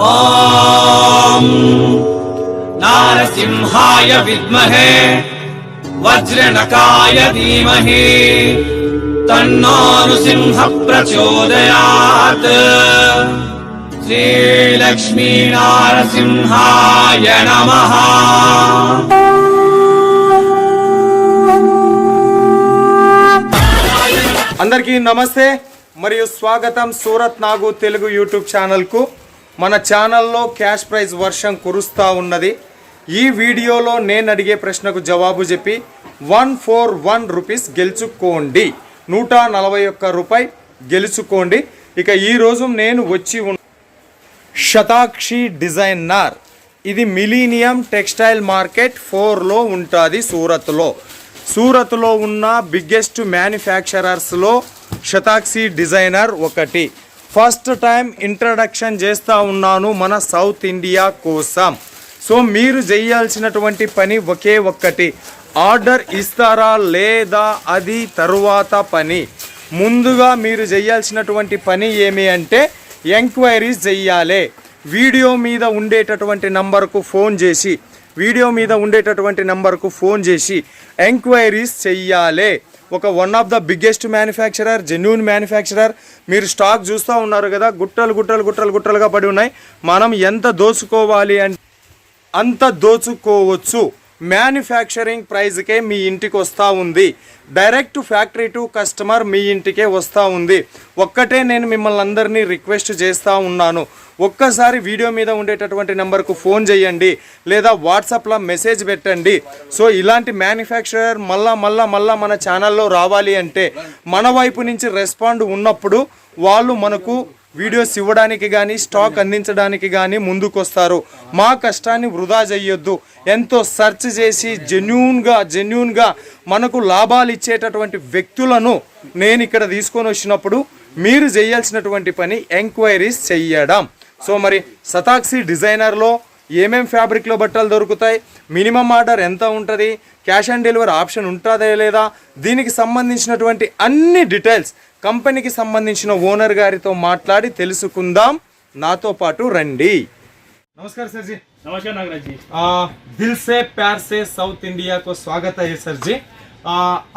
ఓం నారసింహాయ విద్మహే వజ్రనకాయ ధీమహి తన్నో నృసింహ ప్రచోదయాత్. శ్రీలక్ష్మీ నారసింహాయ నమః. అందరికీ నమస్తే మరియు స్వాగతం సూరత్ నాగు తెలుగు యూట్యూబ్ ఛానల్కు. మన ఛానల్లో క్యాష్ ప్రైజ్ వర్షం కురుస్తూ ఉన్నది. ఈ వీడియోలో నేను అడిగే ప్రశ్నకు జవాబు చెప్పి 141 రూపీస్ గెలుచుకోండి. 141 రూపాయి గెలుచుకోండి. ఇక ఈరోజు నేను వచ్చి శతాక్షి డిజైనర్. ఇది మిలీనియం టెక్స్టైల్ మార్కెట్ 4లో ఉంటుంది సూరత్లో ఉన్న బిగ్గెస్ట్ మ్యానుఫ్యాక్చరర్స్లో శతాక్షి డిజైనర్ ఒకటి. ఫస్ట్ టైం ఇంట్రడక్షన్ చేస్తూ ఉన్నాను మన సౌత్ ఇండియా కోసం. సో మీరు చేయాల్సినటువంటి పని ఒకే ఒక్కటి, ఆర్డర్ ఇస్తారా లేదా అది తరువాత పని. ముందుగా మీరు చేయాల్సినటువంటి పని ఏమి అంటే ఎంక్వైరీస్ చెయ్యాలి. వీడియో మీద ఉండేటటువంటి నంబర్కు ఫోన్ చేసి ఎంక్వైరీస్ చెయ్యాలి. One of the biggest manufacturer, genuine manufacturer. మీరు స్టాక్ చూస్తూ ఉన్నారు కదా, గుట్టలుగా పడి ఉన్నాయి. మనం ఎంత దోచుకోవాలి అంటే అంత దోచుకోవచ్చు. మ్యానుఫ్యాక్చరింగ్ ప్రైజ్కే మీ ఇంటికి వస్తూ ఉంది. డైరెక్ట్ ఫ్యాక్టరీ టు కస్టమర్ మీ ఇంటికే వస్తూ ఉంది. ఒక్కటే నేను మిమ్మల్ని అందరినీ రిక్వెస్ట్ చేస్తూ ఉన్నాను, ఒక్కసారి వీడియో మీద ఉండేటటువంటి నెంబర్కు ఫోన్ చేయండి లేదా వాట్సాప్లో మెసేజ్ పెట్టండి. సో ఇలాంటి మ్యానుఫ్యాక్చరర్ మళ్ళా మన ఛానల్లో రావాలి అంటే మన వైపు నుంచి రెస్పాండ్ ఉన్నప్పుడు వాళ్ళు మనకు వీడియోస్ ఇవ్వడానికి కానీ స్టాక్ అందించడానికి కానీ ముందుకొస్తారు. మా కష్టాన్ని వృధా చేయొద్దు. ఎంతో సెర్చ్ చేసి జెన్యూన్గా మనకు లాభాలు ఇచ్చేటటువంటి వ్యక్తులను నేను ఇక్కడ తీసుకొని వచ్చినప్పుడు మీరు చేయాల్సినటువంటి పని ఎంక్వైరీస్ చెయ్యడం. సో మరి శతాక్షి డిజైనర్లో ఏమేం ఫ్యాబ్రిక్లో బట్టలు దొరుకుతాయి, మినిమం ఆర్డర్ ఎంత ఉంటుంది, క్యాష్ ఆన్ డెలివరీ ఆప్షన్ ఉంటుందా లేదా, దీనికి సంబంధించినటువంటి అన్ని డీటెయిల్స్ కంపెనీకి సంబంధించిన ఓనర్ గారితో మాట్లాడి తెలుసుకుందాం. నాతో పాటు రండి. नमस्कार सर जी. नमस्कार नागराज जी. दिल से प्यार से साउथ इंडिया को स्वागत है सर जी.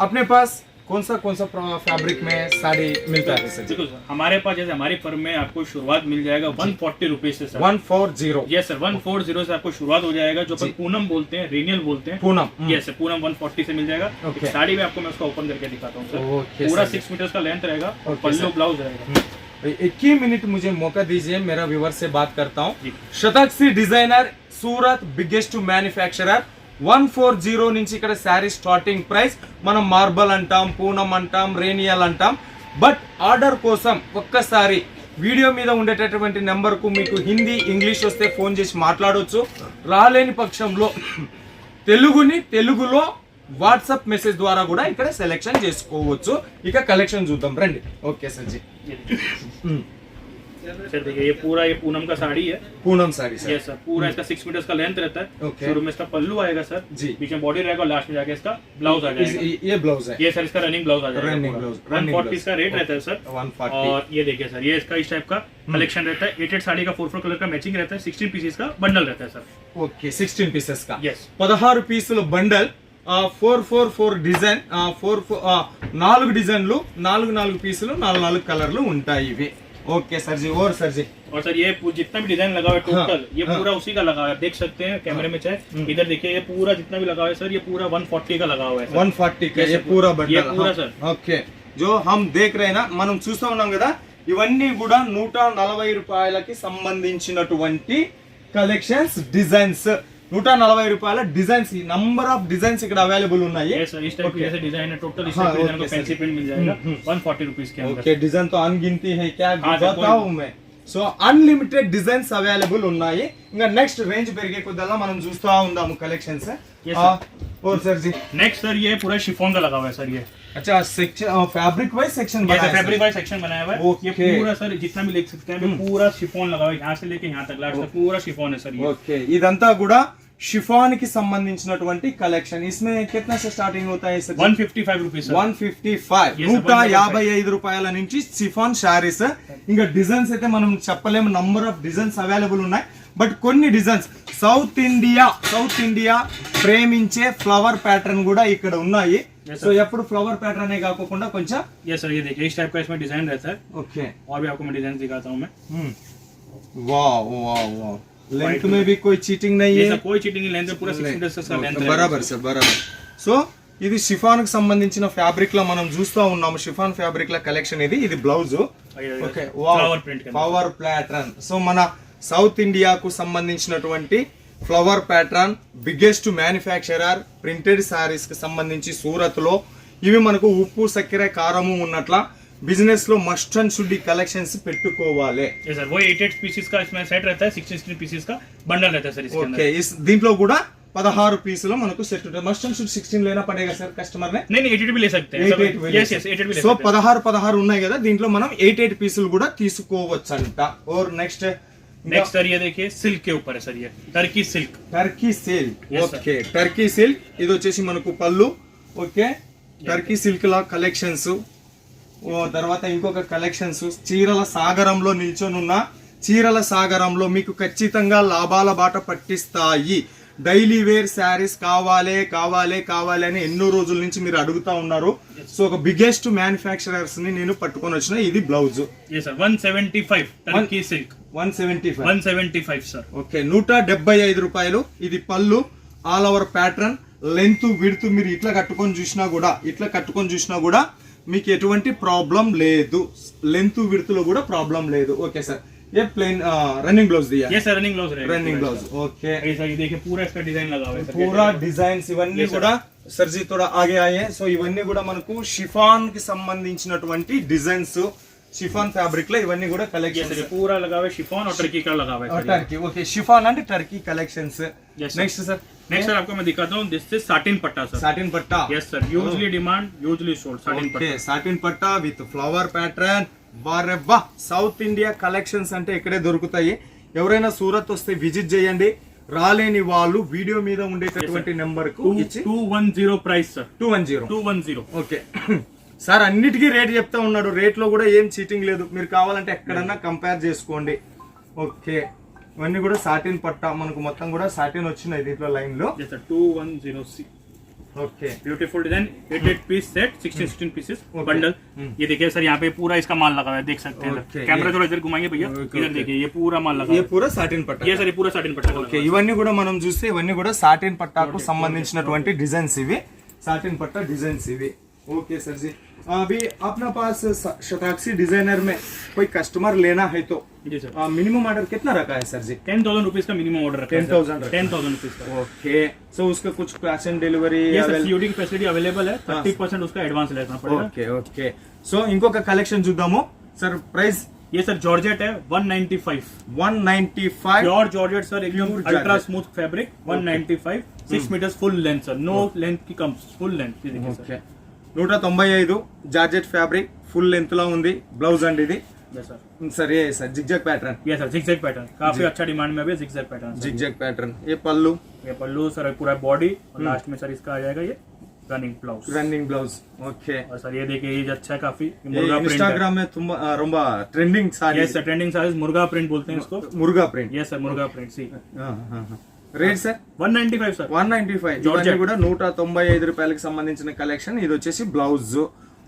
अपने पास कौन सा फैब्रिक में साड़ी मिलता है सर जी? हमारे पास जैसे हमारी फर्म में आपको शुरुआत मिल जाएगा 140 रुपीज से सर. 140. यस सर, 140 से आपको शुरुआत हो जाएगा. जो अपन पूनम बोलते हैं, रेनियल बोलते हैं. पूनम. यस सर, पूनम 140 से मिल जाएगा. साड़ी में आपको मैं उसका ओपन करके दिखाता हूँ सर. पूरा 6 मीटर का लेंथ रहेगा, पल्लू ब्लाउज रहेगा. एक ही मिनट मुझे मौका दीजिए, मेरा व्यूअर से बात करता हूँ. शताक्षी डिजाइनर सूरत बिగ్గెస్ట్ మ్యానుఫ్యాక్చరర్. 140 నుంచి ఇక్కడ శారీ స్టార్టింగ్ ప్రైస్. మనం మార్బల్ అంటాం, పూనం అంటాం, రేనియల్ అంటాం. బట్ ఆర్డర్ కోసం ఒక్కసారి వీడియో మీద ఉండేటటువంటి నెంబర్కు మీకు హిందీ ఇంగ్లీష్ వస్తే ఫోన్ చేసి మాట్లాడవచ్చు. రాలేని పక్షంలో తెలుగులో వాట్సాప్ మెసేజ్ ద్వారా కూడా ఇక్కడ సెలెక్షన్ చేసుకోవచ్చు. ఇక కలెక్షన్ చూద్దాం రండి. ఓకే सर जी. सर देखिए ये पूनम का साड़ी है. Poonam sari sir. Yes sir, पूरा इसका 6 मीटर का लेंथ रहता है. शुरू में इसका पल्लू आएगा सर जी, बीच में बॉडी रहेगा और लास्ट में जाके इसका ब्लाउज आ जाएगा. ये ब्लाउज है. ये सर इसका रनिंग ब्लाउज आ जाएगा. रनिंग ब्लाउज 140 इसका रेट रहता है सर. 140. और ये देखिए सर, ये इसका इस टाइप का कलेक्शन रहता है. 8 साड़ी का 4 कलर का मैचिंग रहता है. 16 पीसेस का बंडल रहता है सर. ओके 16 पीसेस का. यस 16 పీసుల బండల్. 4 డిజైన్, 4 డిజైన్లు, 4 పీసులు, 4 కలర్లు ఉంటాయి ఇవి. Okay sir ji. और सर जी, और सर ये जितना भी डिजाइन लगा हुआ है टोटल, ये पूरा उसी का लगा हुआ है. देख सकते हैं कैमरे में चाहे इधर देखिए, ये पूरा जितना भी लगा हुआ है सर, ये पूरा 140 का लगा हुआ है. 140 का ये पूरा बंडल. ये पूरा सर. ఓకే जो हम देख रहे हैं ना, మనం చూస్తూ ఉన్నాం కదా, ఇవన్నీ కూడా 140 రూపాయలకి సంబంధించినటువంటి కలెక్షన్స్, డిజైన్స్. 140 రూపాయల డిజైన్స్, నంబర్ ఆఫ్ డిజైన్స్ ఇక్కడ అవైలబుల్ ఉన్నాయి. यस सर, इस टाइप के जैसे डिजाइन है टोटल. इस टाइप के डिजाइन को फैंसी प्रिंट मिल जाएगा 140 रुपीस के अंदर. ओके डिजाइन तो अनगिनती है क्या बताऊं मैं. సో అన్లిమిటెడ్ డిజైన్స్ అవైలబుల్ ఉన్నాయి. ఇంకా నెక్స్ట్ రేంజ్ పెరిగే కొద్దల్లా మనం చూస్తూ ఉందాము కలెక్షన్స్. और सर जी नेक्स्ट सर, ये पूरा शिफॉन का लगा हुआ है सर. ये अच्छा सेक्शन फैब्रिक वाइज सेक्शन बनाया है. फैब्रिक वाइज सेक्शन बनाया हुआ है. ये पूरा सर जितना भी देख सकते हैं, पूरा शिफॉन लगा हुआ है. यहाँ से लेके यहाँ तक लास्ट तक पूरा शिफॉन है सर. ये ओके ఇదంతా కూడా షిఫాన్ కి సంబంధించినటువంటి కలెక్షన్ इसमें कितना से స్టార్టింగ్ होता है सर 155 रुपीस 155 155 రూపాయల నుంచి షిఫాన్ శారీస్. ఇంకా డిజైన్స్ అయితే మనం చెప్పలేము, నంబర్ ఆఫ్ డిజైన్స్ అవైలబుల్ ఉన్నాయి. బట్ కొన్ని డిజైన్స్ సౌత్ ఇండియా ప్రేమించే ఫ్లవర్ ప్యాటర్న్ కూడా ఇక్కడ ఉన్నాయి. సో ఎప్పుడు ఫ్లవర్ पैटर्न है కాకుండా కొంచెం यस सर ये देखिए इस टाइप का इसमें डिजाइन रहता है. ओके और भी आपको मैं डिजाइन दिखाता हूं मैं. वाह वाह वाह लेंथ में भी कोई चीटिंग नहीं है. कोई चीटिंग नहीं, लेंथ पूरा 6 मीटर का लेंथ है. బరాబర్ సార్ బరాబర్. సో ఇది షిఫాన్ కి సంబంధించిన ఫ్యాబ్రిక్ లో మనం చూస్తూ ఉన్నాము. షిఫాన్ ఫ్యాబ్రిక్ ల కలెక్షన్ ఇది blouse. Okay flower print flower pattern. So మన సౌత్ ఇండియాకు సంబంధించినటువంటి flower pattern biggest manufacturer printed saris కి సంబంధించి సూరత్ లో ఇవి మనకు ఉప్పు చక్కెర కారము ఉన్నట్ల బిజినెస్ లో మస్ట్ అండ్ షుడ్ కలెక్షన్స్ పెట్టుకోవాలి. सर वो 88 पीसेस का इसमें सेट रहता है, 16 पीसेस का बंडल रहता है सर इसके अंदर. ఓకే దీంట్లో కూడా 16 పీసులు మనకు సెట్ ఉంటుంది. మస్ట్ అండ్ షుడ్ 16 లేనా పడేగా సార్ కస్టమర్ నే? नहीं 88 भी ले सकते हैं. यस यस 88 भी ले సో सकते हैं. 16 ఉన్నాయి కదా, దీంట్లో మనం 88 పీసులు కూడా తీసుకోవచ్చంట. और నెక్స్ట్ सर ये देखिए सिल्क के ऊपर है सर, ये Turkey silk. Okay Turkey silk ఇది వచ్చేసి మనకు పళ్ళు. ఓకే టర్కీ సిల్క్ లా కలెక్షన్స్. తర్వాత ఇంకొక కలెక్షన్స్ చీరల సాగరంలో నిల్చొనున్న చీరల సాగరంలో మీకు ఖచ్చితంగా లాభాల బాట పట్టిస్తాయి. డైలీ వేర్ శారీస్ కావాలి అని ఎన్నో రోజుల నుంచి మీరు అడుగుతా ఉన్నారు. సో ఒక బిగ్గెస్ట్ మ్యానుఫ్యాక్చరర్స్ ని నేను పట్టుకొని వచ్చిన. ఇది blouse 175 Turkey silk 175 sir. Okay 175 రూపాయలు. ఇది పళ్ళు all over pattern length width మీరు ఇట్లా కట్టుకొని చూసినా కూడా మీకు ఎటువంటి ప్రాబ్లం లేదు. లెంత్ విడ్త్ లో కూడా ప్రాబ్లం లేదు. ఓకే సార్ ये प्लेन रनिंग ब्लाउज दिया. यस सर रनिंग ब्लाउज रहेगा. Running blouse okay. ऐसा ये देखिए पूरा इसका डिजाइन लगा हुआ है सर. पूरा डिजाइన్స్ ఇవన్నీ కూడా सर जी थोड़ा आगे आए. సో ఇవన్నీ కూడా మనకు షిఫాన్ కి సంబంధించినటువంటి డిజైన్స్ షిఫాన్ ఫ్యాబ్రిక్ లో ఇవన్నీ కూడా కలెక్షన్స్ पूरा लगा हुआ है शिफॉन और टर्की का लगा हुआ है. Turkey okay chiffon and Turkey collections. Next sir next sir आपको मैं दिखाता हूँ. दिस इज साटिन पट्टा सर. साटिन पट्टा yes sir usually demand usually sold satin पट्टा. ओके साटिन पट्टा विత్ ఫ్లవర్ ప్యాటర్న్. వారెవ్వా సౌత్ ఇండియా కలెక్షన్స్ అంటే ఇక్కడే దొరుకుతాయి. ఎవరైనా సూరత్ వస్తే విజిట్ చేయండి. రాలేని వాళ్ళు వీడియో మీద ఉండేటటువంటి నెంబర్ కు 210 ప్రైస్ సార్. 210 ఓకే సార్ అన్నిటికీ రేట్ చెప్తా ఉన్నాడు. రేట్ లో కూడా ఏం చీటింగ్ లేదు. మీరు కావాలంటే ఎక్కడన్నా కంపేర్ చేసుకోండి. ఓకే ఇవన్నీ కూడా సాటిన్ పట్టా మనకు మొత్తం కూడా సాటిన్ వచ్చినాయి దీంట్లో లైన్ లో. 210 okay beautiful design 88 piece set 16 pieces bundle. ये देखिए सर यहाँ पे पूरा इसका माल लगा हुआ है, देख सकते हैं. कैमरा थोड़ा इधर घुमाएंगे भैया. इधर देखिए ये पूरा माल लगा. ये पूरा సాటిన్ పట్టా. ये सर ये पूरा साटिन पट्टा. ఓకే ఇవన్నీ కూడా మనం చూస్తే ఇవన్నీ కూడా సాటిన్ పట్టాకు సంబంధించినటువంటి డిజైన్స్ ఇవి. సాటిన్ పట్టా డిజైన్స్ ఇవి. ఓకే सर जी अभी अपना पास शताक्षी डिजाइनर में कोई कस्टमर लेना है तो जी सर मिनिमम ऑर्डर कितना रखा है सर जी? 10,000 रुपीज का मिनिमम ऑर्डर रखा है. 10,000 रुपीज का. ओके सो उसका कुछ कैश ऑन डिलीवरी सीओडी की फैसिलिटी अवेलेबल है. 30% उसका एडवांस लेना पड़ेगा. ओके ओके సో ఇంకొక కలెక్షన్ చూద్దాము సార్. ప్రైస్ ये सर जॉर्जेट है 195 प्योर जॉर्जेट सर एकदम ultra smooth fabric 195 6 metres full length sir. No length की कम full length. Okay 195 georgette fabric full length లో ఉంది. బ్లౌజ్ అండి ఇది. सर ये सर जिगजैग पैटर्न. ये सर जिगजैग पैटर्न काफी अच्छा डिमांड में है. Zigzag pattern zigzag pattern. ये पल्लू सर पूरा बॉडी और लास्ट में सर इसका आ जाएगा ये रनिंग ब्लाउज. ओके और सर ये देखिए ये अच्छा है काफी. इंस्टाग्राम में तुम रोम्बा trending sari. Yes sir trending sari मुर्गा प्रिंट बोलते हैं इसको. मुर्गा प्रिंट. यस सर मुर्गा प्रिंट. सी రేట్ సార్ 195 సార్. 195 ఇవన్నీ కూడా 195 రూపాయలకు సంబంధించిన కలెక్షన్. ఇది వచ్చేసి బ్లౌజ్.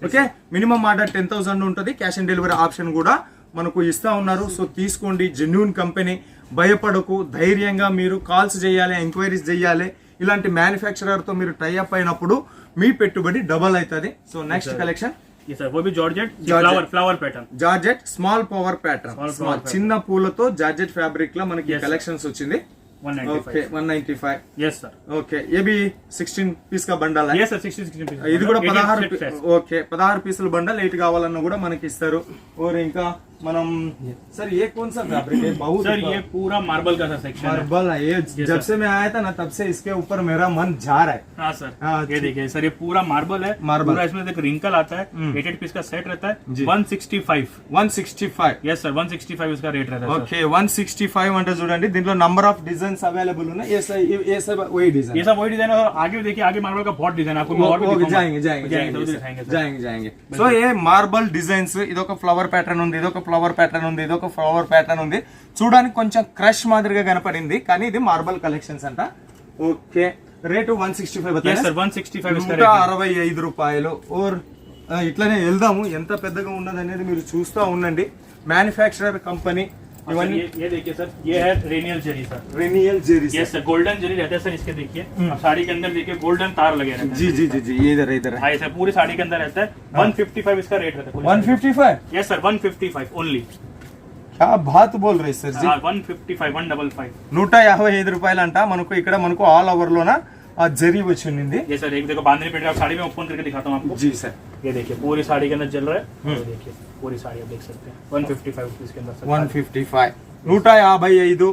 ఓకే మినిమం ఆర్డర్ 10,000 ఉంటుంది. క్యాష్ ఆన్ డెలివరీ ఆప్షన్ కూడా మనకు ఇస్తా ఉన్నారు. సో తీసుకోండి. Genuine company. భయపడకు. ధైర్యంగా మీరు కాల్స్ చేయాలి, ఎంక్వైరీస్ చేయాలి. ఇలాంటి మ్యానుఫ్యాక్చరర్ తో మీరు టై అప్ అయినప్పుడు మీ పెట్టుబడి డబల్ అవుతుంది. సో నెక్స్ట్ కలెక్షన్ वो भी georgette flower pattern. Georgette small power pattern. చిన్న పూలతో జార్జెట్ ఫ్యాబ్రిక్ లో మనకి కలెక్షన్స్ వచ్చింది. 195. Yes sir. ओके ये भी 16 पीस का बंडल है. Yes sir 16 piece. ఇది కూడా 16 ఓకే 16 పీసుల బండల్ 8 కావాలన్నా కూడా మనకి ఇస్తారు. और ఇంకా మనం सर ये कौन सा फैब्रिक है? बहुत सर ये पूरा मार्बल का सेक्शन है। मार्बल है ये। जब से मैं आया था ना तब से इसके ऊपर मेरा मन जा रहा है। हाँ सर, हाँ, ये देखिए सर, ये पूरा मार्बल है। मार्बल। पूरा इसमें एक रिंकल आता है, 8 पीस का सेट रहता है, जी। 165। 165 यस सर, 165 इसका रेट रहता है सर। ఓకే 165 అంటే చూడండి దీంట్లో నంబర్ ఆఫ్ డిజైన్స్ అవైలబుల్ ఉన్నాయి ये सब वही डिजाइन ये सब वही डिजाइन है। और आगे भी देखिए, आगे मार्बल का बहुत डिजाइन है, आपको मैं और भी दिखाऊंगा। जाएंगे जाएंगे जाएंगे, तो दिखाएंगे सर। जाएंगे जाएंगे సో ఏ మార్బల్ డిజైన్స్ ఇదొక ఫ్లవర్ ప్యాటర్న్ ఉంది, ఇదొక ఫ్లవర్ ప్యాటర్న్ ఉంది, ఇదొక ఫ్లవర్ ప్యాటర్న్ ఉంది. చూడడానికి కొంచెం క్రష్ మాదిరిగా కనపడింది కానీ ఇది మార్బల్ కలెక్షన్స్ అంట. ఓకే రేటు 165 Yes बताया sir, 165 इसका रेट है। 165 రూపాయలు. ఓర్ ఇట్లానే వెళ్దాము ఎంత పెద్దగా ఉన్నది అనేది మీరు చూస్తూ ఉండండి. మ్యానుఫ్యాక్చరర్ కంపెనీ और सर, ये देखिए सर, ये है रेनियल जरी सर। रेनियल zari. Yes sir, golden zari रहता है सर इसके। देखिए अब साड़ी के अंदर देखिए गोल्डन तार लगे रहते हैं। जी जी जी जी ये इधर इधर है. हाँ सर, पूरी साड़ी के अंदर रहता है। 155 इसका रेट रहता है। 155 यस सर, 155 ओनली। क्या बात बोल रहे सर जी. 155 155। 155 రూపాయలు అంట. మనకు ఇక్కడ మనకు ఆల్ ఓవర్ లోన ఆ జరీ వచ్చి ఉంది. ये सर एक देखो बांधनी पेट साड़ी में ओपन करके दिखाता हूँ आपको। जी सर ये देखिए पूरी साड़ी के अंदर चल रहा है। ये देखिए पूरी साड़ी आप देख सकते हैं 155 रुपीस के अंदर सर। 155 155.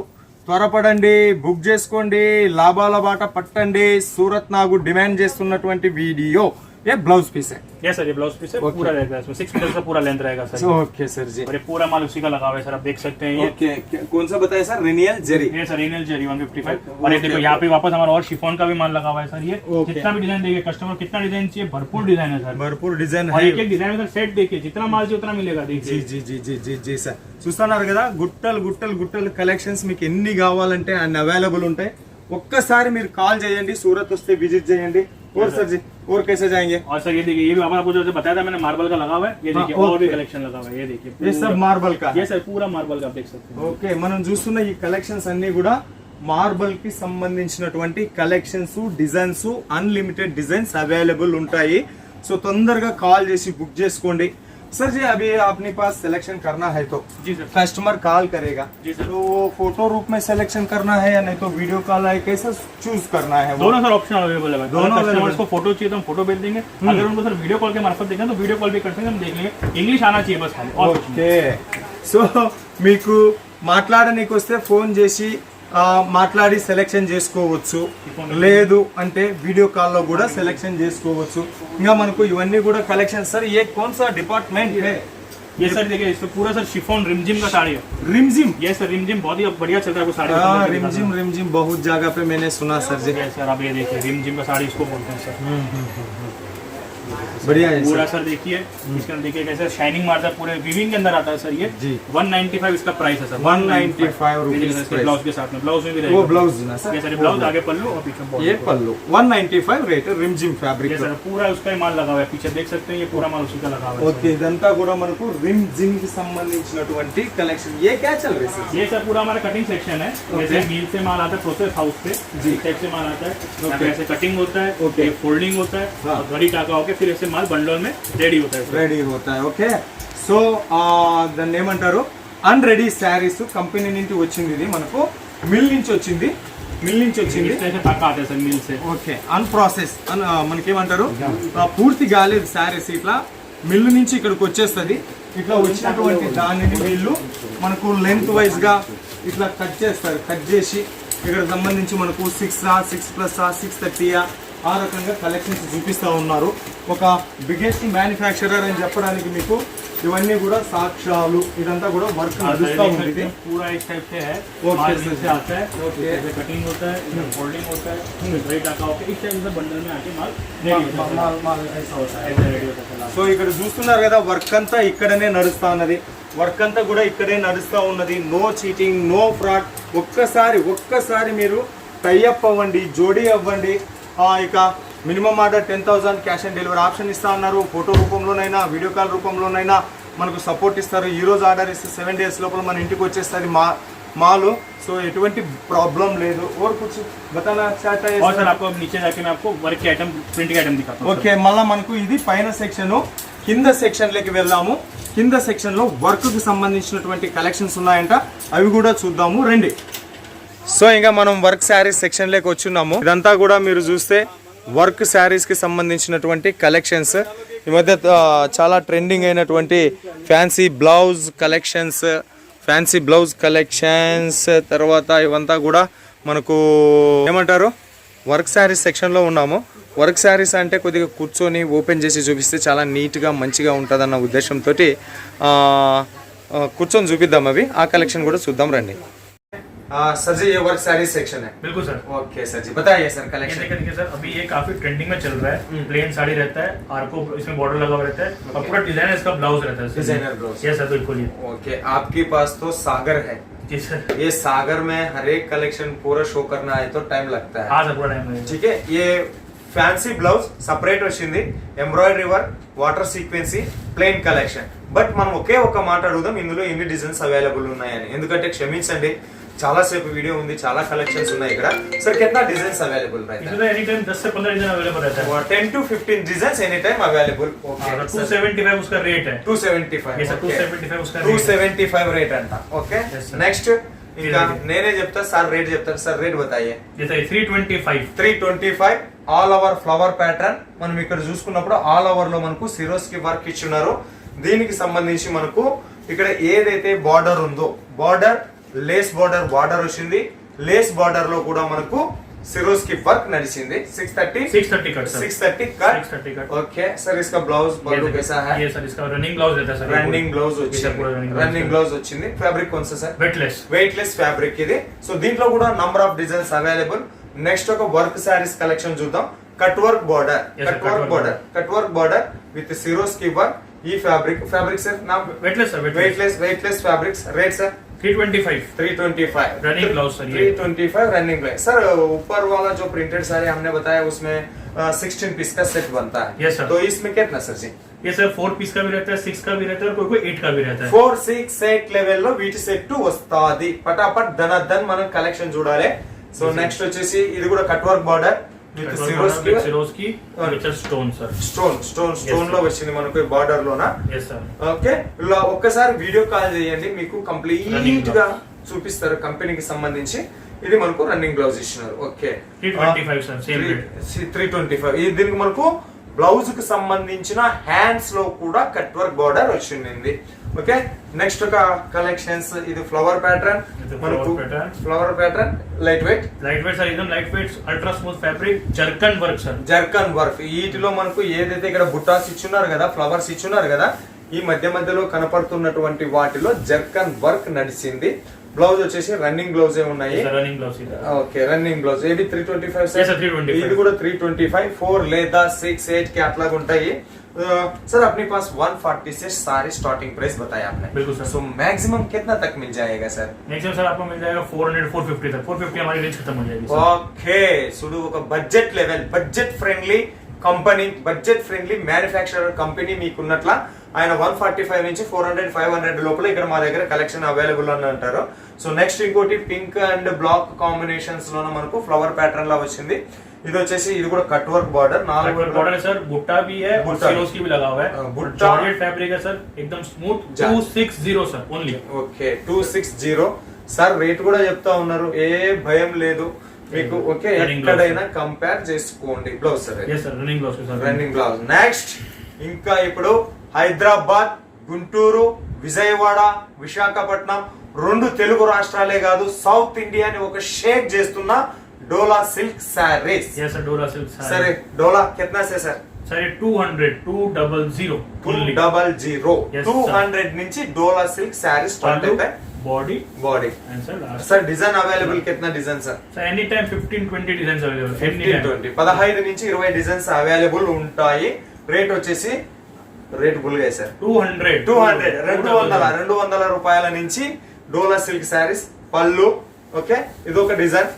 త్వరపడండి, బుక్ చేసుకోండి, లాభాల బాట పట్టండి. సూరత్ నాగు డిమాండ్ చేస్తున్నటువంటి వీడియో ये ब्लाउज पीस है. यस सर, ये ब्लाउज पीस है। पूरा रहेगा इसमें 6 मीटर का पूरा लेंथ रहेगा सर। Okay sir ji. और ये पूरा माल उसी का लगा हुआ है सर, आप देख सकते हैं। ये ओके कौन सा बताया सर? रेनियल जेरी. ये सर रेनियल जरी 155। और ये देखो यहाँ पे वापस हमारा और शिफॉन का भी माल लगा हुआ है सर। ये जितना भी डिजाइन देखिए, कस्टमर कितना डिजाइन चाहिए, भरपूर डिजाइन है सर। भरपूर डिजाइन और है. एक एक डिजाइन में सेट देखिए, जितना माल चाहिए उतना मिलेगा। जी देखिए जी जी जी जी जी సార్ చూస్తున్నారు కదా గుట్టలు గుట్టలు గుట్టలు కలెక్షన్స్ మీకు ఎన్ని కావాలంటే అన్ని అవైలబుల్ ఉంటాయి. ఒక్కసారి మీరు కాల్ చేయండి, సూరత్ వస్తే విజిట్ చేయండి. और सर जी और कैसे जाएंगे? और सर ये देखिए, ये भी आपको जो बताया था मैंने, मार्बल का लगा हुआ है। ये देखिए और भी कलेक्शन लगा हुआ है। ये देखिए ये सब मार्बल का. ये सर पूरा मार्बल का आप देख सकते हैं। ఓకే మనం చూస్తున్న ఈ కలెక్షన్స్ అన్ని కూడా మార్బల్ కి సంబంధించినటువంటి collections, designs, unlimited designs available ఉంటాయి. సో తొందరగా కాల్ చేసి బుక్ చేసుకోండి. सर जी अभी अपने पास सिलेक्शन करना है तो जी सर, कस्टमर कॉल करेगा. जी सर। तो फोटो रूप में सिलेक्शन करना है या नहीं तो वीडियो कॉल है, कैसा चूज करना है? दोनों सर ऑप्शन अवेलेबल है। दोनों कस्टमर्स को फोटो चाहिए तो हम फोटो भेज देंगे। अगर उनको सर वीडियो कॉल के मार्फत देखें तो वीडियो कॉल भी कर देंगे, हम देख लेंगे। इंग्लिश आना चाहिए बस खाली, और कुछ नहीं। ఓకే సో మీకు మాట్లాడడానికి వస్తే ఫోన్ చేసి మాట్లాడి సెలెక్షన్ చేసుకోవచ్చు. లేదు అంటే వీడియో కాల్లో కూడా సెలెక్షన్ చేసుకోవచ్చు. ఇంకా మనకు ఇవన్నీ కూడా కలెక్షన్. సార్ ये कौन सा डिपार्टमेंट है? ये सर देखिए, इसमें पूरा सर शिफॉन रिमझिम का साड़ी है। रिमझिम. ये सर रिमझिम बहुत ही बढ़िया चल रहा है वो साड़ी। रिमझिम रिमझिम बहुत जगह पे मैंने सुना सर जी. ये सर आप ये देखिए, रिमझिम का साड़ी इसको बोलते हैं सर। बढ़िया है पूरा सर. सर देखिए, इसके अंदर देखिए कैसे शाइनिंग मारता है, पूरे वीविंग के अंदर आता है सर। ये जी 195 इसका प्राइस है सर। 195 रुपीस ब्लाउज के साथ में, ब्लाउज में भी वो रहेगा। ब्लाउज ना सर. ये सर ब्लाउज आगे पल्लू और पीछे ये बॉर्डर। पल्लू 195 రేట్ रिमझिम ఫ్యాబ్రిక్. ये सर पूरा उसका ही माल लगा हुआ है, पीछे देख सकते हैं। ये पूरा माल उसी का लगा हुआ है ఓకే ఇదంతా కూడా మనకు रिमझिम కి సంబంధించినటువంటి కలెక్షన్. ये क्या चल रही है? ये सर पूरा हमारा कटिंग सेक्शन है। जैसे मिल से माल आता है, प्रोसेस हाउस से जी इस टाइप से माल आता है। यहाँ पे ऐसे कटिंग होता है, ओके. ये फोल्डिंग होता है, हाँ. और घड़ी टाका होकर फिर ऐसे माल बंडल में रेडी होता है सर। రెడీ అవుతాయి. ఓకే సో దాన్ని ఏమంటారు, అన్ రెడీ శారీస్ కంపెనీ నుంచి వచ్చింది. ఇది మనకు మిల్ నుంచి వచ్చింది. మిల్ నుంచి వచ్చింది. इस तरह से टाका आता है सर मिल से। ఓకే అన్ ప్రాసెస్ మనకేమంటారు, పూర్తి కాలేదు శారీస్. ఇట్లా మిల్లు నుంచి ఇక్కడికి వచ్చేస్తుంది. ఇట్లా వచ్చినటువంటి దానిని వీళ్ళు మనకు లెంత్ వైజ్ గా ఇట్లా కట్ చేస్తారు. కట్ చేసి ఇక్కడ సంబంధించి మనకు 6+, 630 ఆ రకంగా కలెక్షన్స్ చూపిస్తూ ఉన్నారు. ఒక బిగ్గెస్ట్ మ్యానుఫ్యాక్చరర్ అని చెప్పడానికి మీకు ఇవన్నీ కూడా సాక్ష్యాలు. ఇదంతా కూడా వర్క్ నడుస్తూ ఉంది. पूरा इस टाइप से है, ओके माल सर। मिल से आता है। ओके. जैसे कटिंग होता है, इधर फोल्डिंग होता है, फिर घड़ी टाका होकर इस टाइप से बंडल में आके माल रेडी होता है। ऐसे रेडी होता है। సో ఇక్కడ చూస్తున్నారు కదా వర్క్ అంతా ఇక్కడనే నడుస్తా ఉన్నది. వర్క్ అంతా కూడా ఇక్కడే నడుస్తూ ఉన్నది. No cheating, no fraud. ఒక్కసారి మీరు టైఅప్ అవ్వండి, జోడీ అవ్వండి. ఇక minimum order 10,000 cash on delivery option ఇస్తా ఉన్నారు. ఫోటో రూపంలోనైనా వీడియో కాల్ రూపంలోనైనా మనకు సపోర్ట్ ఇస్తారు. ఈ రోజు ఆర్డర్ ఇస్తే 7 days లోపల మన ఇంటికి వచ్చేస్తుంది మాలు. సో ఎటువంటి ప్రాబ్లం లేదు. और कुछ बताना चाहता है और सर आपको अब नीचे जाके मैं आपको वर्क के आइटम, प्रिंट के आइटम दिखाता हूँ। ఓకే మళ్ళీ మనకు ఇది పైన సెక్షన్. కింద సెక్షన్లోకి వెళ్దాము. కింద సెక్షన్లో వర్క్కి సంబంధించినటువంటి కలెక్షన్స్ ఉన్నాయంట, అవి కూడా చూద్దాము రండి. సో ఇంకా మనం వర్క్ శారీస్ సెక్షన్లోకి వచ్చున్నాము. ఇదంతా కూడా మీరు చూస్తే వర్క్ శారీస్కి సంబంధించినటువంటి కలెక్షన్స్. ఈ మధ్య చాలా ట్రెండింగ్ అయినటువంటి ఫ్యాన్సీ బ్లౌజ్ కలెక్షన్స్ తర్వాత ఇవంతా కూడా మనకు ఏమంటారు వర్క్ శారీస్ సెక్షన్లో ఉన్నాము. వర్క్ శారీస్ అంటే కొద్దిగా కూర్చొని ఓపెన్ చేసి చూపిస్తే చాలా నీట్గా మంచిగా ఉంటుందన్న ఉద్దేశంతో కూర్చొని చూపిద్దాం. అవి ఆ కలెక్షన్ కూడా చూద్దాం రండి. सर जी ये वर्क सारी सेक्शन है. बिल्कुल सर. ओके सर जी बताइए सर कलेक्शन. ये देखिए सर अभी ये काफी ट्रेंडिंग में चल रहा है. प्लेन साड़ी रहता है, आर्को इसमें बॉर्डर लगा हुआ रहता है और पूरा डिजाइन इसका ब्लाउज रहता है. Designer blouse. यस सर बिल्कुल. ओके आपके पास तो सागर है. जी सर. ये सागर में हर एक कलेक्शन पूरा शो करना है तो टाइम लगता है. हाँ सर पूरा टाइम लगेगा. ठीक है. ये ఫ్యాన్సీ బ్లౌజ్ సపరేట్ వచ్చింది, embroidery work, water sequence, plain collection. But మనం ఒకే ఒక మాట అడుగుదాం, ఇందులో ఎన్ని డిజైన్స్ అవైలబుల్ ఉన్నాయని. ఎందుకంటే క్షమించండి చాలా సేపు వీడియో ఉంది, చాలా కలెక్షన్స్ ఉన్నాయి ఇక్కడ. सर कितना डिजाइन्स अवेलेबल रहता है? इसमें एनी टाइम 10 से 15 डिजाइन अवेलेबल रहता है. 10 to 15 designs any time available. Okay 275 उसका रेट है. 275. ये सर 275 उसका 275 रेट అంట. ఓకే నెక్స్ట్ ఇంకా నేనే చెప్తా సార్ రేట్ చెప్తారు. సార్ రేట్ बताइए. ये 325. 325 ఆల్ ఓవర్ ఫ్లవర్ ప్యాటర్న్. మనం ఇక్కడ చూసుకున్నప్పుడు ఆల్ ఓవర్ లో మనకు సిరోస్ కి వర్క్ ఇచ్చున్నారు. దీనికి సంబంధించి మనకు ఇక్కడ ఏదైతే బార్డర్ ఉందో బార్డర్ లేస్ బార్డర్ వచ్చింది. లేస్ బార్డర్ లో కూడా మనకు सिरोज की वर्क नடிచింది. 630 cut sir. 630 cut. Okay sir इसका ब्लाउज पल्लू कैसा है? ये सर इसका रनिंग ब्लाउज रहता है सर. रनिंग ब्लाउज వచ్చింది. ఫ్యాబ్రిక్ कौन सा सर? వెయిట్లెస్ ఫ్యాబ్రిక్ ఇది. సో దీంట్లో కూడా number of designs available. Next ఒక వర్క్ సారీస్ కలెక్షన్ చూద్దాం. కట్ వర్క్ బార్డర్ విత్ సిరోస్ की वर्क. ఈ ఫ్యాబ్రిక్ సార్ నా weightless fabrics. Rate sir 325 running blouse sir. 325 running blouse. Sir ऊपर वाला जो प्रिंटेड साड़ी हमने बताया उसमें 16 पीस का सेट बनता है. Yes sir. तो इसमें कितना सर जी? ये सर 4 पीस का भी रहता है, 6 का भी रहता है और कोई 8 का भी रहता है. 4 6 8 లెవెల్ లో వీటి సెట్ వస్తాది. పటాపట్ ధనధన్ మనం కలెక్షన్ చూడాలి. సో నెక్స్ట్ వచ్చేసి ఇది కూడా కట్ వర్క్ బార్డర్ విత్ సిరోస్ కి విత్ స్టోన్ సర్. స్టోన్ లో వచ్చింది మనకు బార్డర్ లోనా. yes sir. ఓకే ఇలా ఒక్కసారి వీడియో కాల్ చేయండి, మీకు కంప్లీట్ గా చూపిస్తారు కంపెనీకి సంబంధించి. ఇది మనకు రన్నింగ్ బ్లౌజ్ ఇచ్చినారు. Okay 325 sir. Same rate 325. ఇది దీనికి మనకు బ్లౌజ్ కి సంబంధించిన హ్యాండ్స్ లో కూడా కట్ వర్క్ బార్డర్ వచ్చింది. ఓకే నెక్స్ట్ ఒక కలెక్షన్స్. ఇది ఫ్లవర్ ప్యాటర్న్ మనకు flower pattern light weight sir. एकदम light weight ultra smooth fabric zircon work sir. Zircon work. వీటిలో మనకు ఏదైతే ఇక్కడ బుట్టాస్ ఇచ్చున్నారు కదా, ఫ్లవర్స్ ఇచ్చున్నారు కదా, ఈ మధ్యలో కనపడుతున్నటువంటి వాటిలో జర్కన్ వర్క్ నడిచింది. బ్లౌజ్ వచ్చేసి రన్నింగ్ బ్లౌజ్ ఉన్నాయి. Okay running blouse. ఇది 325 ఇది కూడా 325. 4 లేదా 6 8 के అట్లాగా ఉంటాయి. सर अपने पास 140 से सारी स्टार्टिंग प्राइस बताया आपने. बिल्कुल सर. सो मैक्सिमम कितना तक मिल जाएगा सर? मैक्सिमम सर आपको मिल जाएगा 400 450 तक. 450 हमारी रेंज खत्म हो जाएगी. ओके सुडू ఒక budget level budget friendly company, budget friendly manufacturer company మీకు ఉన్నట్ల ఆయన 145 నుంచి 400 500 లోపల ఇక్కడ మా దగ్గర కలెక్షన్ అవైలబుల్ అని అంటారు. సో నెక్స్ట్ ఇంకోటి పింక్ అండ్ బ్లాక్ కాంబినేషన్స్ లోన మనకు ఫ్లవర్ ప్యాటర్న్ లా వచ్చింది. ఇది వచ్చేసి ఇది కూడా కట్ వర్క్ బార్డర్. 4 बॉर्डर है सर. बुट्टा भी है और सिरोज की भी लगा हुआ है. जॉर्जेट फैब्रिक है सर, एकदम smooth. 260 sir only. Okay 260. Sir rate కూడా చెప్తా ఉన్నారు, ఏ భయం లేదు మీకు. ఓకే ఎక్కడైనా కంపేర్ చేసుకోండి. Blouse sir. yes sir running blouse sir. Running blouse. Next ఇంకా ఇప్పుడు హైదరాబాద్, గుంటూరు, విజయవాడ, విశాఖపట్నం 2 తెలుగు రాష్ట్రాలే కాదు సౌత్ ఇండియాని ఒక షేక్ చేస్తున్న डोला सिल्क सारीज. yes sir डोला सिल्क सारी. सर डोला कितना से सर? सर 200 200 200 నుంచి डोला सिल्क सारी स्टार्ट होता है. Body end sir design available कितना design sir? Sir any time 15 20 designs available. 15 నుంచి 20 డిజైన్స్ అవైలబుల్ ఉంటాయి. రేట్ వచ్చేసి రేట్ భూల్గాయి సార్. 200 రూపాయల నుంచి డోలా సిల్క్ సారీస్ పళ్ళు. ఓకే ఇది ఒక డిజైన్.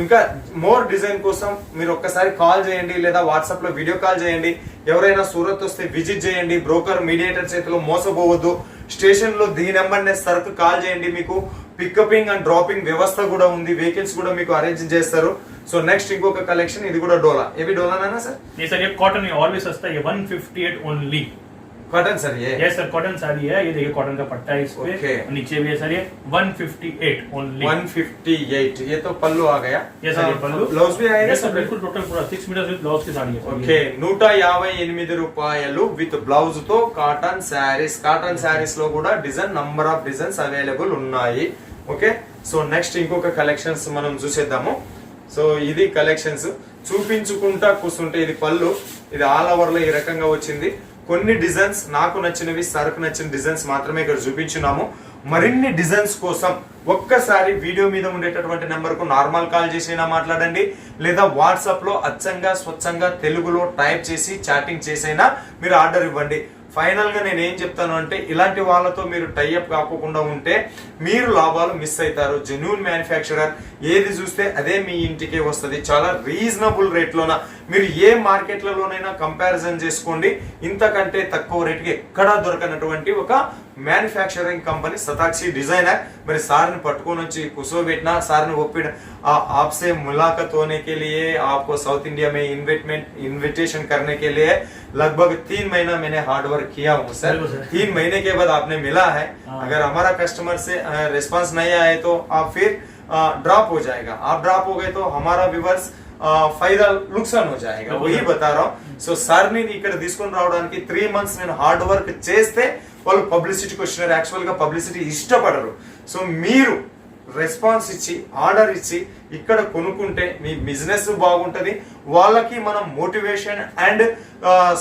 ఇంకా మోర్ డిజైన్ కోసం మీరు ఒక్కసారి కాల్ చేయండి లేదా వాట్సాప్ లో వీడియో కాల్ చేయండి. ఎవరైనా సూరత్ వస్తే విజిట్ చేయండి. బ్రోకర్ మీడియేటర్ చేతిలో మోసపోవద్దు. స్టేషన్ లో దీ నెంబర్ నే సరుకు కాల్ చేయండి. మీకు పికపింగ్ అండ్ డ్రాపింగ్ వ్యవస్థ కూడా ఉంది. వెహికల్స్ కూడా మీకు అరేంజ్ చేస్తారు. సో నెక్స్ట్ ఇంకొక కలెక్షన్. ఇది కూడా డోలా. ఏవి డోలానా సార్? ये सर ये कॉटन है ऑलवेज सस्ता है. 158 ओनली. कॉटन सर ये यस सर कॉटन साड़ी है, ये देखिए कॉटन का पट्टा है इस पे, Okay. नीचे भी है सर ये 158 ओनली। 158 ये तो पल्लू आ गया। ये सर ये पल्लू, ब्लाउज भी आएगा सर बिल्कुल टोटल पूरा 6 मीटर विद ब्लाउज की साड़ी है सर। ఓకే 158 రూపాయలు విత్ బ్లౌజ్ తో కాటన్ శారీస్. కాటన్ శారీస్ లో కూడా నంబర్ ఆఫ్ డిజైన్స్ అవైలబుల్ ఉన్నాయి. ఓకే సో నెక్స్ట్ ఇంకొక కలెక్షన్స్ మనం చూసేద్దాము. సో ఇది కలెక్షన్స్ చూపించుకుంటా కూర్చుంటే ఇది పళ్ళు, ఇది ఆల్ ఓవర్ లో ఈ రకంగా వచ్చింది. కొన్ని డిజైన్స్ నాకు నచ్చినవి, సరుకు నచ్చిన డిజైన్స్ మాత్రమే ఇక్కడ చూపించున్నాము. మరిన్ని డిజైన్స్ కోసం ఒక్కసారి వీడియో మీద ఉండేటటువంటి నెంబర్ కు నార్మల్ కాల్ చేసైనా మాట్లాడండి, లేదా వాట్సాప్ లో అచ్చంగా స్వచ్ఛంగా తెలుగులో టైప్ చేసి చాటింగ్ చేసైనా మీరు ఆర్డర్ ఇవ్వండి. ఫైనల్ గా నేను ఏం చెప్తాను అంటే, ఇలాంటి వాళ్ళతో మీరు టైఅప్ కాకుండా ఉంటే మీరు లాభాలు మిస్ అవుతారు. జెన్యూన్ మ్యానుఫ్యాక్చరర్ ఏది చూస్తే అదే మీ ఇంటికే వస్తుంది. చాలా రీజనబుల్ రేట్ లోన మీరు ఏ మార్కెట్లలోనైనా కంపారిజన్ చేసుకోండి. ఇంతకంటే తక్కువ రేటుకి ఎక్కడా దొరకనటువంటి ఒక मैन्युफैक्चरिंग कंपनी शताक्षी डिजाइनर मेरे सार ने पटकोन कुसोबेटना सार ने ओपिड आपसे मुलाकात होने के लिए, आपको साउथ इंडिया में इन्विटेशन करने के लिए लगभग 3 महीना मैंने हार्ड वर्क किया हूँ सर। 3 महीने के बाद आपने मिला है। अगर हमारा कस्टमर से रिस्पांस नहीं आए तो आप फिर ड्रॉप हो जाएगा। आप ड्रॉप हो गए तो हमारा व्यूअर्स फायदा नुकसान हो जाएगा, वही बता रहा हूँ. సో సార్ ని ఇక్కడ తీసుకొని రావడానికి 3 మంత్స్ నేను హార్డ్ వర్క్ చేస్తే వాళ్ళు పబ్లిసిటీకి వచ్చినారు. యాక్చువల్ గా పబ్లిసిటీ ఇష్టపడరు. సో మీరు రెస్పాన్స్ ఇచ్చి ఆర్డర్ ఇచ్చి ఇక్కడ కొనుక్కుంటే మీ బిజినెస్ బాగుంటది, వాళ్ళకి మనం మోటివేషన్ అండ్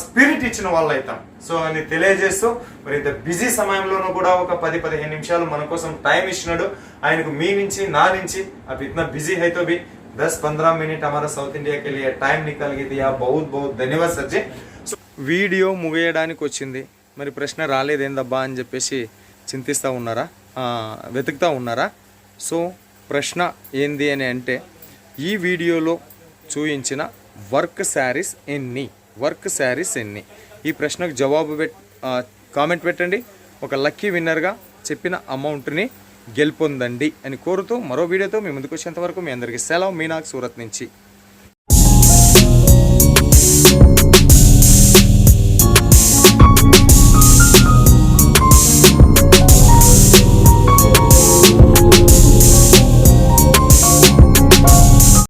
స్పిరిట్ ఇచ్చిన వాళ్ళు అవుతాం. సో అని తెలియజేస్తూ మరి ఇంత బిజీ సమయంలోనూ కూడా ఒక 10-15 నిమిషాలు మన కోసం టైం ఇచ్చినాడు. ఆయనకు మీ నుంచి నా నుంచి अब इतना बिजी है तो भी 10-15 मिनट हमारा साउथ इंडिया के लिए टाइम निकाल के दिया. बहुत बहुत धन्यवाद सर जी. వీడియో ముగియడానికి వచ్చింది, మరి ప్రశ్న రాలేదేందబ్బా అని చెప్పేసి చింతిస్తూ ఉన్నారా, వెతుకుతూ ఉన్నారా? సో ప్రశ్న ఏంది అని అంటే, ఈ వీడియోలో చూయించిన వర్క్ శారీస్ ఎన్ని, ఈ ప్రశ్నకు జవాబు కామెంట్ పెట్టండి. ఒక లక్కీ విన్నర్గా చెప్పిన అమౌంట్ని గెలుపొందండి అని కోరుతూ మరో వీడియోతో మీ ముందుకు వచ్చేంత వరకు మీ అందరికీ సెలవు. మీనాక్ సూరత్ నుంచి.